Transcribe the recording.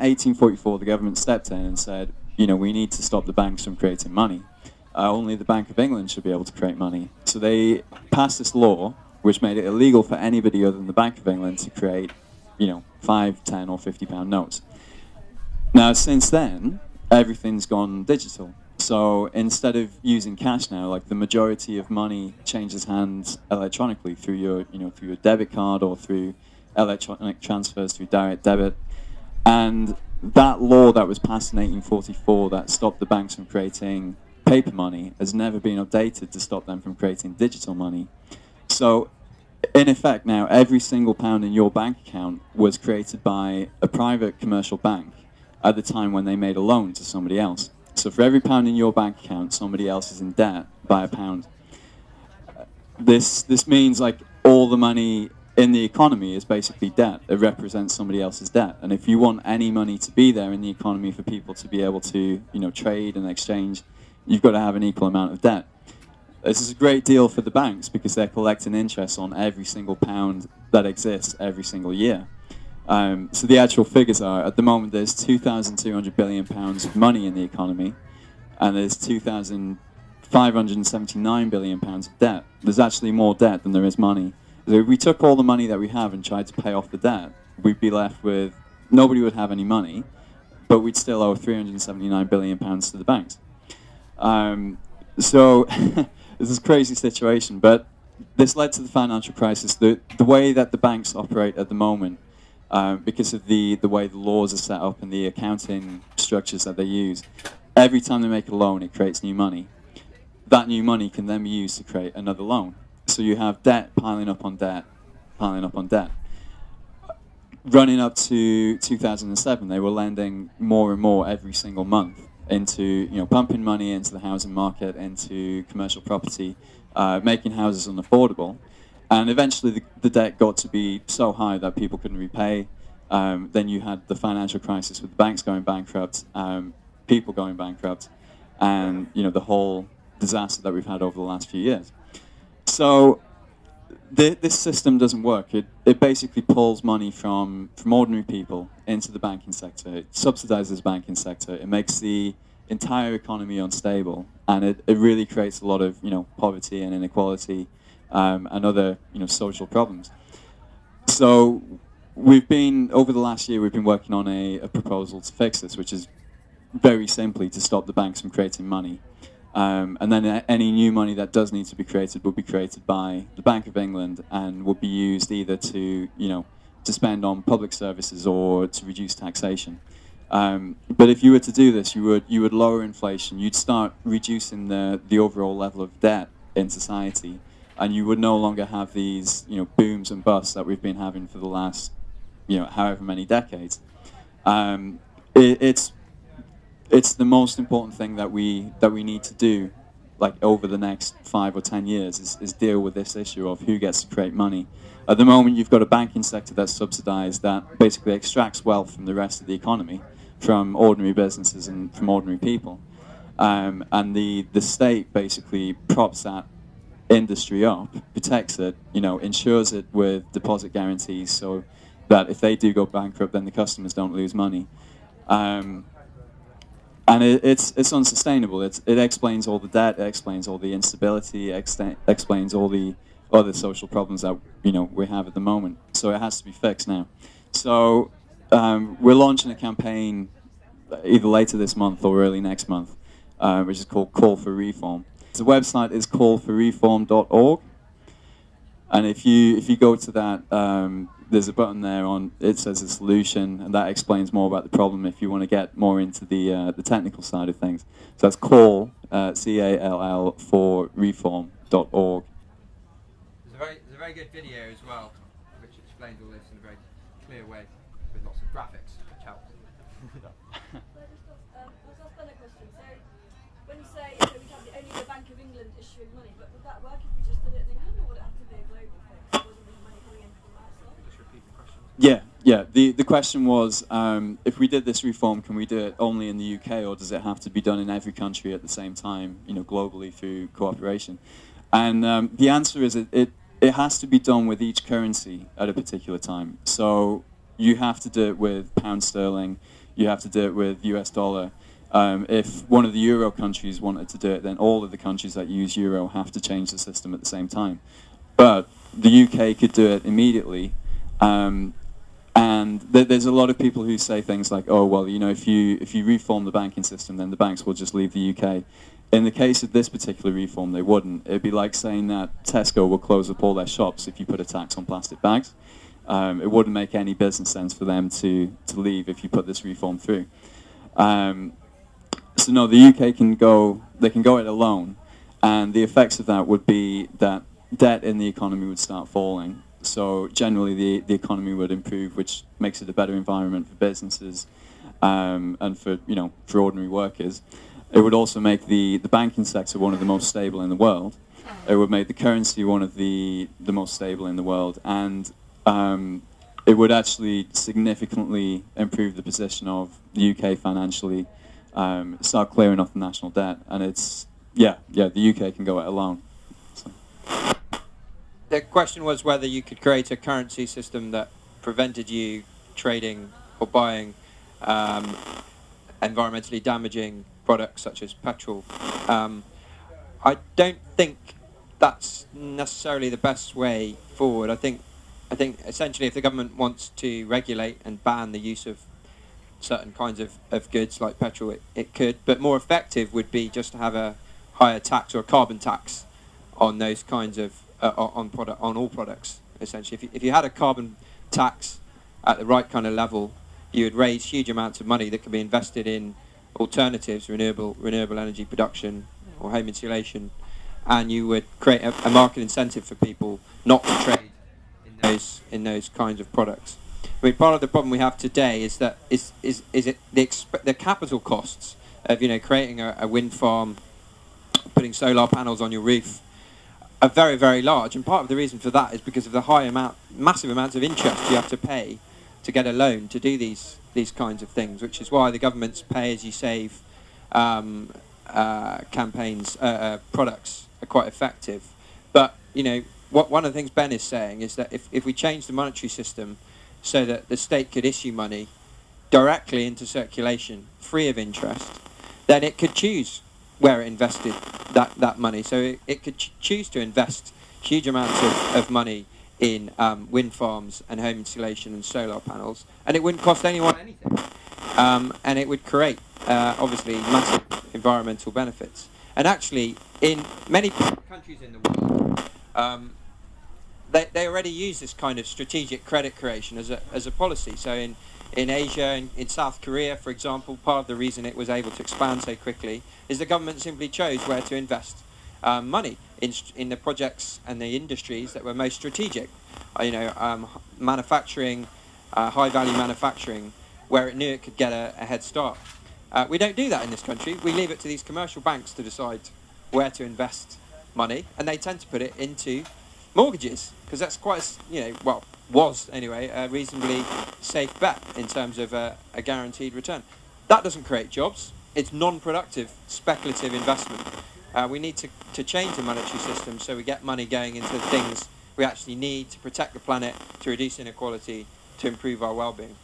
1844, the government stepped in and said, we need to stop the banks from creating money. Only the Bank of England should be able to create money. So they passed this law, which made it illegal for anybody other than the Bank of England to create, 5, 10, or 50-pound notes. Now, since then, everything's gone digital. So instead of using cash now, like the majority of money changes hands electronically through your debit card or through electronic transfers through direct debit. And that law that was passed in 1844 that stopped the banks from creating paper money has never been updated to stop them from creating digital money. So in effect now, every single pound in your bank account was created by a private commercial bank at the time when they made a loan to somebody else. So for every pound in your bank account, somebody else is in debt by a pound. This means like all the money in the economy is basically debt. It represents somebody else's debt. And if you want any money to be there in the economy for people to be able to, trade and exchange, you've got to have an equal amount of debt. This is a great deal for the banks because they're collecting interest on every single pound that exists every single year. So the actual figures are, at the moment there's £2,200 billion of money in the economy, and there's £2,579 billion of debt. There's actually more debt than there is money. So if we took all the money that we have and tried to pay off the debt, we'd be left with, nobody would have any money, but we'd still owe £379 billion to the banks. So this is a crazy situation, but this led to the financial crisis. The way that the banks operate at the moment, because of the way the laws are set up and the accounting structures that they use, every time they make a loan, it creates new money. That new money can then be used to create another loan. So you have debt piling up on debt, piling up on debt. Running up to 2007, they were lending more and more every single month into, pumping money into the housing market, into commercial property, making houses unaffordable. And eventually the debt got to be so high that people couldn't repay. Then you had the financial crisis with the banks going bankrupt, people going bankrupt, and the whole disaster that we've had over the last few years. So this system doesn't work. It basically pulls money from ordinary people into the banking sector. It subsidizes the banking sector. It makes the entire economy unstable, and it really creates a lot of poverty and inequality and other social problems. So over the last year, we've been working on a proposal to fix this, which is very simply to stop the banks from creating money. And then any new money that does need to be created will be created by the Bank of England and will be used either to spend on public services or to reduce taxation. But if you were to do this, you would lower inflation. You'd start reducing the overall level of debt in society, and you would no longer have these booms and busts that we've been having for the last however many decades. It's the most important thing that we need to do, like over the next 5 or 10 years, is deal with this issue of who gets to create money. At the moment, you've got a banking sector that's subsidized, that basically extracts wealth from the rest of the economy, from ordinary businesses and from ordinary people. And the state basically props that industry up, protects it, insures it with deposit guarantees so that if they do go bankrupt, then the customers don't lose money. And it's unsustainable. It explains all the debt, it explains all the instability, explains all the other social problems that we have at the moment. So it has to be fixed now. So we're launching a campaign either later this month or early next month, which is called Call for Reform. The website is callforreform.org, and if you go to that, there's a button there it says a solution, and that explains more about the problem if you want to get more into the technical side of things. So that's call, C-A-L-L, for reform.org. There's a very good video as well, which explains all this in a very clear way, with lots of graphics, which helps. When you say we'd have only the Bank of England issuing money, but would that work if we just did it in England, or would it have to be a global thing? Wasn't there money coming in from outside? Just repeat the question. Yeah. The question was, if we did this reform, can we do it only in the UK, or does it have to be done in every country at the same time, globally through cooperation? And the answer is it has to be done with each currency at a particular time. So you have to do it with pound sterling, you have to do it with US dollar. If one of the Euro countries wanted to do it, then all of the countries that use Euro have to change the system at the same time. But the UK could do it immediately. And there's a lot of people who say things like, oh, well, you know, if you reform the banking system, then the banks will just leave the UK. In the case of this particular reform, they wouldn't. It'd be like saying that Tesco will close up all their shops if you put a tax on plastic bags. It wouldn't make any business sense for them to leave if you put this reform through. So no, the UK can go it alone, and the effects of that would be that debt in the economy would start falling. So generally the economy would improve, which makes it a better environment for businesses and for, you know, for ordinary workers. It would also make the banking sector one of the most stable in the world. It would make the currency one of the most stable in the world, and it would actually significantly improve the position of the UK financially, start clearing off the national debt, and it's, the UK can go it alone. So. The question was whether you could create a currency system that prevented you trading or buying environmentally damaging products such as petrol. I don't think that's necessarily the best way forward. I think essentially if the government wants to regulate and ban the use of certain kinds of goods like petrol, it could, but more effective would be just to have a higher tax or a carbon tax on those kinds of on all products. Essentially, if you had a carbon tax at the right kind of level, you would raise huge amounts of money that could be invested in alternatives, renewable energy production or home insulation, and you would create a market incentive for people not to trade in those kinds of products. I mean, part of the problem we have today is that the capital costs of, you know, creating a wind farm, putting solar panels on your roof, are very, very large, and part of the reason for that is because of the massive amounts of interest you have to pay to get a loan to do these kinds of things, which is why the government's pay-as-you-save campaigns, products are quite effective. But, you know, one of the things Ben is saying is that if we change the monetary system so that the state could issue money directly into circulation, free of interest, then it could choose where it invested that money. So it could choose to invest huge amounts of money in wind farms and home insulation and solar panels, and it wouldn't cost anyone anything. And it would create, obviously, massive environmental benefits. And actually, in many countries in the world, they already use this kind of strategic credit creation as a policy. So in Asia, in South Korea, for example, part of the reason it was able to expand so quickly is the government simply chose where to invest money in the projects and the industries that were most strategic. Manufacturing, high-value manufacturing, where it knew it could get a head start. We don't do that in this country. We leave it to these commercial banks to decide where to invest money, and they tend to put it into mortgages, because that's quite, was anyway, a reasonably safe bet in terms of a guaranteed return. That doesn't create jobs. It's non-productive, speculative investment. We need to change the monetary system so we get money going into the things we actually need to protect the planet, to reduce inequality, to improve our well-being.